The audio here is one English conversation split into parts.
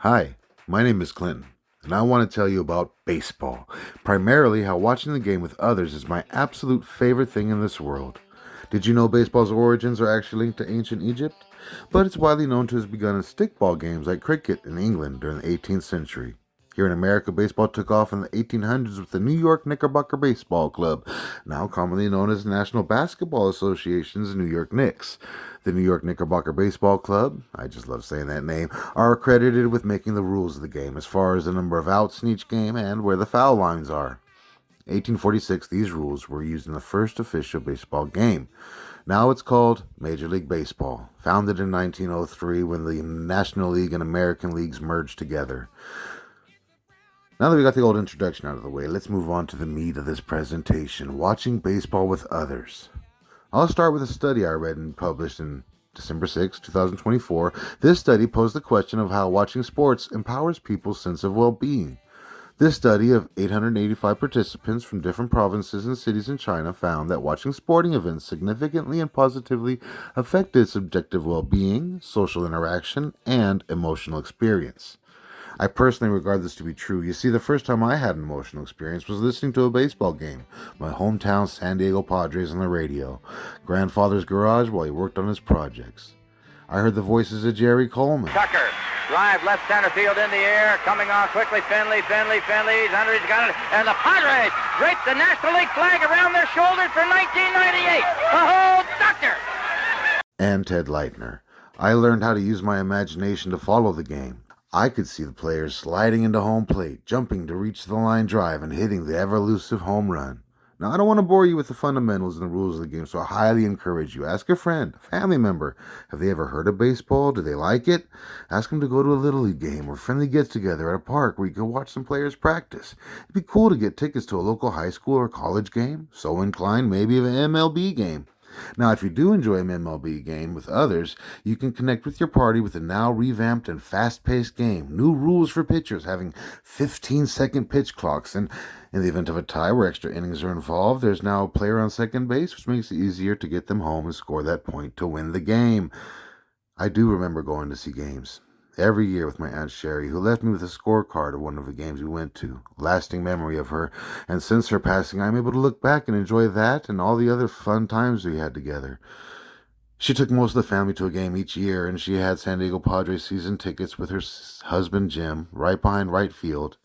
Hi, my name is Clinton, and I want to tell you about baseball. Primarily, how watching the game with others is my absolute favorite thing in this world. Did you know baseball's origins are actually linked to ancient Egypt? But it's widely known to have begun as stickball games like cricket in England during the 18th century. Here in America, baseball took off in the 1800s with the New York Knickerbocker Baseball Club, now commonly known as the National Basketball Association's New York Knicks. The New York Knickerbocker Baseball Club, I just love saying that name, are accredited with making the rules of the game as far as the number of outs in each game and where the foul lines are. In 1846, these rules were used in the first official baseball game. Now it's called Major League Baseball, founded in 1903 when the National League and American Leagues merged together. Now that we got the old introduction out of the way, let's move on to the meat of this presentation, watching baseball with others. I'll start with a study I read and published in December 6, 2024. This study posed the question of how watching sports empowers people's sense of well-being. This study of 885 participants from different provinces and cities in China found that watching sporting events significantly and positively affected subjective well-being, social interaction, and emotional experience. I personally regard this to be true. You see, the first time I had an emotional experience was listening to a baseball game, my hometown San Diego Padres on the radio, grandfather's garage while he worked on his projects. I heard the voices of Jerry Coleman, Tucker, drive left center field in the air, coming on quickly, Finley, he's under, he's got it, and the Padres drape the National League flag around their shoulders for 1998. Oh, Tucker! and Ted Leitner. I learned how to use my imagination to follow the game. I could see the players sliding into home plate, jumping to reach the line drive, and hitting the ever-elusive home run. Now, I don't want to bore you with the fundamentals and the rules of the game, so I highly encourage you. Ask a friend, a family member. Have they ever heard of baseball? Do they like it? Ask them to go to a Little League game or friendly get-together at a park where you can watch some players practice. It'd be cool to get tickets to a local high school or college game. So inclined, maybe an MLB game. Now, if you do enjoy an MLB game with others, you can connect with your party with a now revamped and fast-paced game. New rules for pitchers, having 15-second pitch clocks, and in the event of a tie where extra innings are involved, there's now a player on second base, which makes it easier to get them home and score that point to win the game. I do remember going to see games every year with my Aunt Sherry, who left me with a scorecard of one of the games we went to. Lasting memory of her, and since her passing, I'm able to look back and enjoy that and all the other fun times we had together. She took most of the family to a game each year, and she had San Diego Padres season tickets with her husband Jim, right behind right field.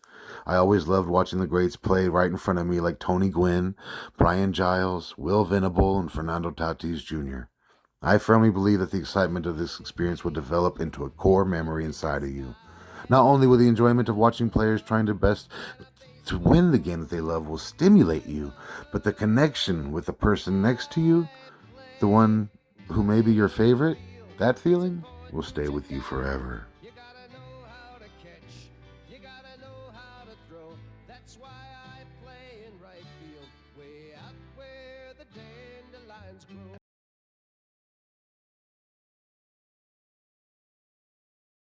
I always loved watching the greats play right in front of me, like Tony Gwynn, Brian Giles, Will Venable, and Fernando Tatis Jr. I firmly believe that the excitement of this experience will develop into a core memory inside of you. Not only will the enjoyment of watching players trying their best to win the game that they love will stimulate you, but the connection with the person next to you, the one who may be your favorite, that feeling will stay with you forever.